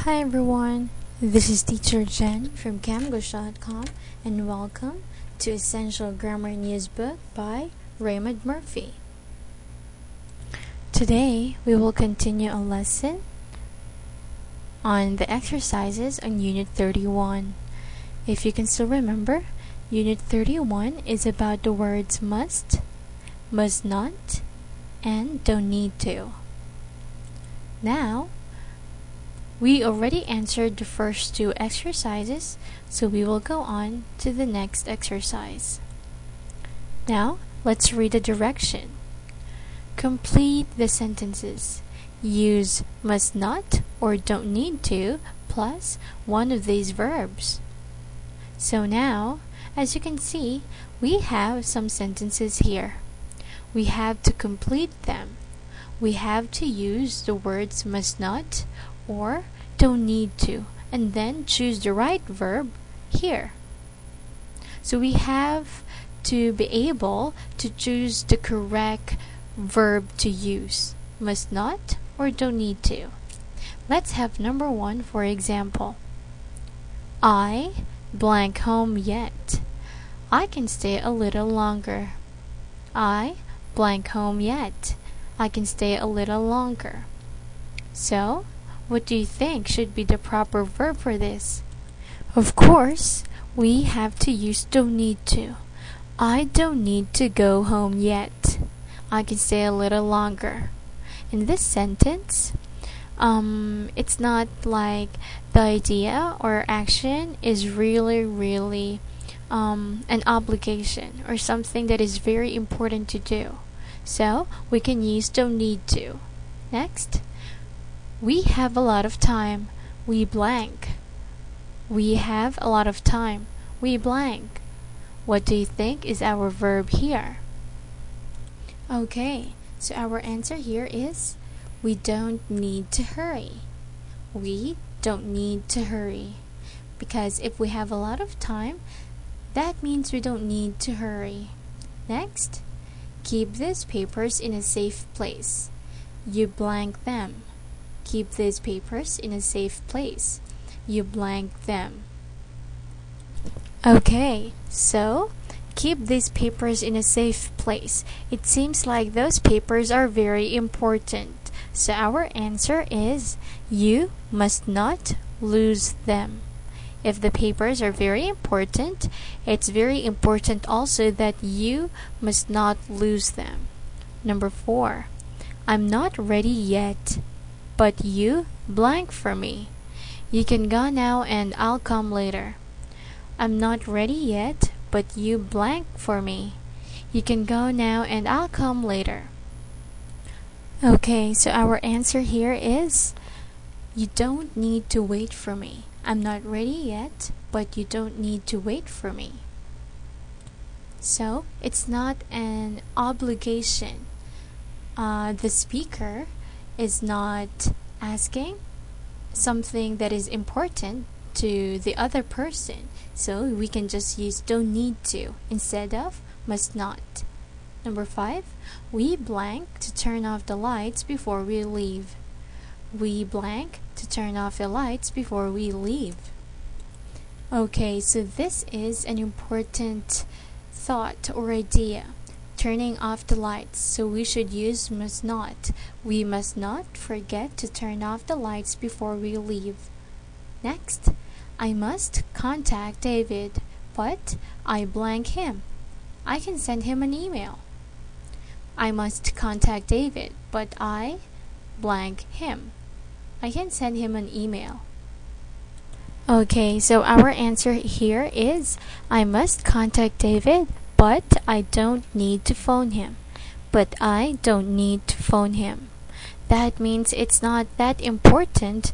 Hi everyone, this is Teacher Jen from camgush.com and welcome to Essential Grammar News Book by Raymond Murphy. Today we will continue a lesson on the exercises on Unit 31. If you can still remember, Unit 31 is about the words must not, and don't need to. Now, we already answered the first two exercises, so we will go on to the next exercise. Now, let's read the direction. Complete the sentences. Use must not or don't need to plus one of these verbs. So now, as you can see, we have some sentences here. We have to complete them. We have to use the words must not or don't need to, and then choose the right verb here. So we have to be able to choose the correct verb to use, must not or don't need to. Let's have number one, for example. I blank home yet. I can stay a little longer. I blank home yet. I can stay a little longer. So, what do you think should be the proper verb for this? Of course, we have to use don't need to. I don't need to go home yet. I can stay a little longer. In this sentence, it's not like the idea or action is really an obligation or something that is very important to do. So, we can use don't need to. Next, we have a lot of time. We blank. We have a lot of time. We blank. What do you think is our verb here? Okay, so our answer here is we don't need to hurry. We don't need to hurry. Because if we have a lot of time, that means we don't need to hurry. Next, keep these papers in a safe place. You blank them. Keep these papers in a safe place. You blank them. Okay, so keep these papers in a safe place. It seems like those papers are very important. So our answer is you must not lose them. If the papers are very important, it's very important also that you must not lose them. Number 4. I'm not ready yet, but you blank for me. You can go now and I'll come later. I'm not ready yet, but you blank for me. You can go now and I'll come later. Okay, so our answer here is you don't need to wait for me. I'm not ready yet, but you don't need to wait for me. So, it's not an obligation. The speaker is not asking something that is important to the other person. So, we can just use don't need to instead of must not. Number 5, we blank to turn off the lights before we leave. We blank to turn off the lights before we leave. Okay, so this is an important thought or idea. Turning off the lights. So we should use must not. We must not forget to turn off the lights before we leave. Next, I must contact David, but I blank him. I can send him an email. I must contact David, but I blank him. I can send him an email. Okay, so our answer here is I must contact David, but I don't need to phone him. But I don't need to phone him. That means it's not that important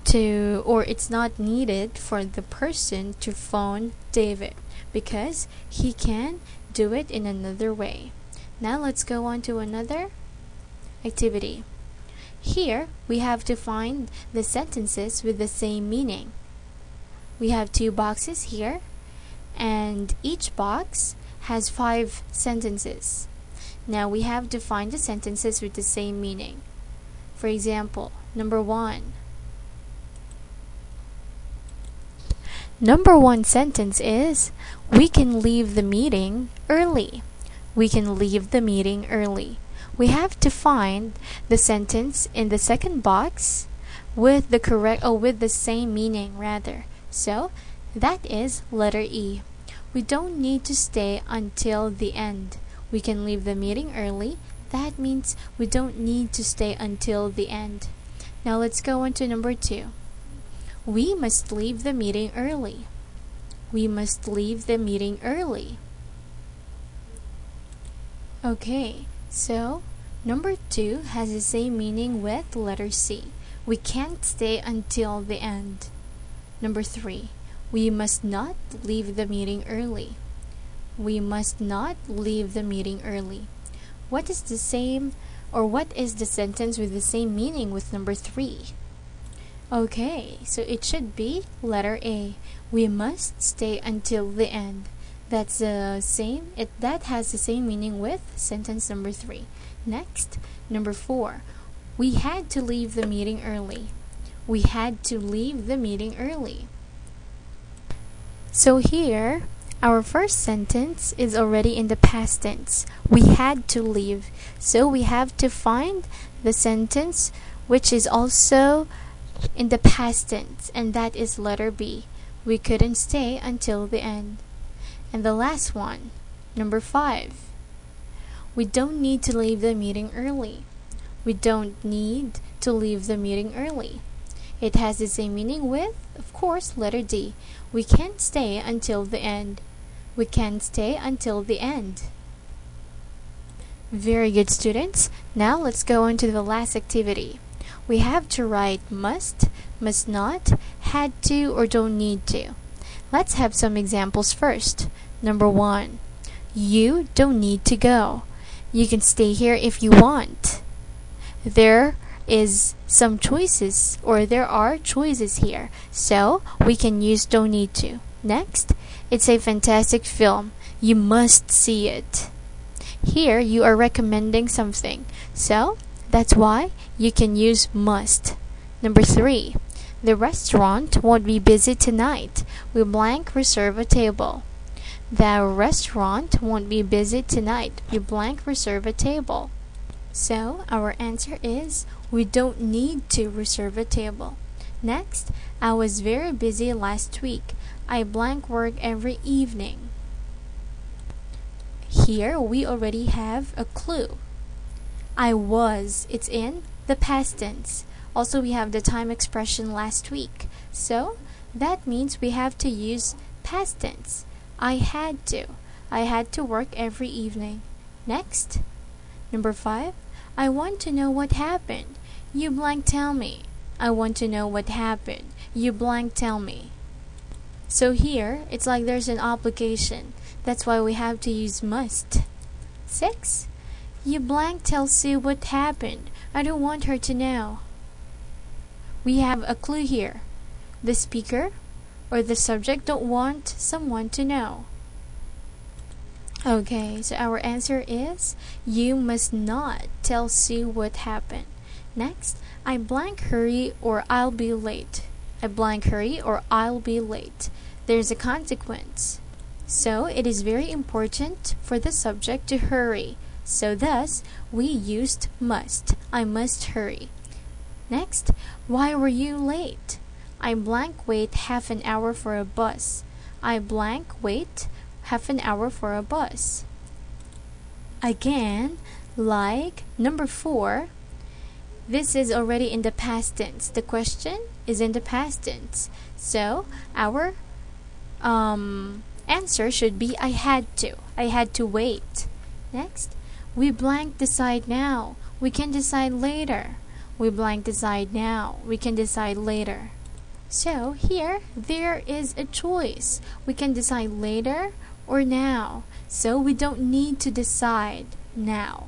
to, or it's not needed for the person to phone David because he can do it in another way. Now let's go on to another activity. Here, we have to find the sentences with the same meaning. We have 2 boxes here, and each box has 5 sentences. Now we have to find the sentences with the same meaning. For example, number 1. Number one sentence is, we can leave the meeting early. We can leave the meeting early. We have to find the sentence in the second box with the correct or with the same meaning rather. So that is letter E. We don't need to stay until the end. We can leave the meeting early. That means we don't need to stay until the end. Now let's go on to number 2. We must leave the meeting early. We must leave the meeting early. Okay, so number 2 has the same meaning with letter C. We can't stay until the end. Number 3, we must not leave the meeting early. We must not leave the meeting early. What is the same, or what is the sentence with the same meaning with number 3? Okay, so it should be letter A. We must stay until the end. That's the same. That has the same meaning with sentence number 3. Next, number 4. We had to leave the meeting early. We had to leave the meeting early. So here, our first sentence is already in the past tense. We had to leave. So we have to find the sentence which is also in the past tense, and that is letter B. We couldn't stay until the end. And the last one, number 5. We don't need to leave the meeting early. We don't need to leave the meeting early. It has the same meaning with, of course, letter D. We can't stay until the end. We can't stay until the end. Very good, students. Now let's go on to the last activity. We have to write must, must not, had to, or don't need to. Let's have some examples first. Number 1. You don't need to go. You can stay here if you want. There is some choices, or there are choices here, so we can use don't need to. Next, it's a fantastic film. You must see it. Here you are recommending something, so that's why you can use must. Number 3. The restaurant won't be busy tonight. We blank reserve a table. The restaurant won't be busy tonight. We blank reserve a table. So our answer is we don't need to reserve a table. Next, I was very busy last week. I blank work every evening. Here we already have a clue. I was, it's in the past tense. Also, we have the time expression last week. So that means we have to use past tense. I had to. I had to work every evening. Next, number 5. I want to know what happened. You blank tell me. I want to know what happened. You blank tell me. So here, it's like there's an obligation. That's why we have to use must. 6. You blank tell Sue what happened. I don't want her to know. We have a clue here. The speaker or the subject don't want someone to know. Okay, so our answer is you must not tell Sue what happened. Next, I blank hurry or I'll be late. I blank hurry or I'll be late. There's a consequence. So it is very important for the subject to hurry. So thus, we used must. I must hurry. Next, why were you late? I blank wait half an hour for a bus. I blank wait half an hour for a bus. Again, like number 4, this is already in the past tense. The question is in the past tense. So our answer should be I had to. I had to wait. Next, we blank decide now. We can decide later. We blank decide now. We can decide later. So here, there is a choice. We can decide later or now. So we don't need to decide now.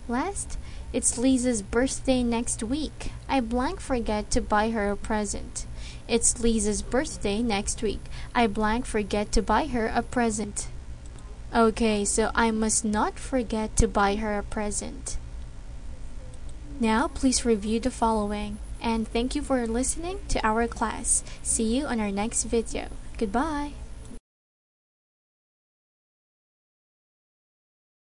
Last, it's Lisa's birthday next week. I blank forget to buy her a present. It's Lisa's birthday next week. I blank forget to buy her a present. Okay, so I must not forget to buy her a present. Now, please review the following. And thank you for listening to our class. See you on our next video. Goodbye!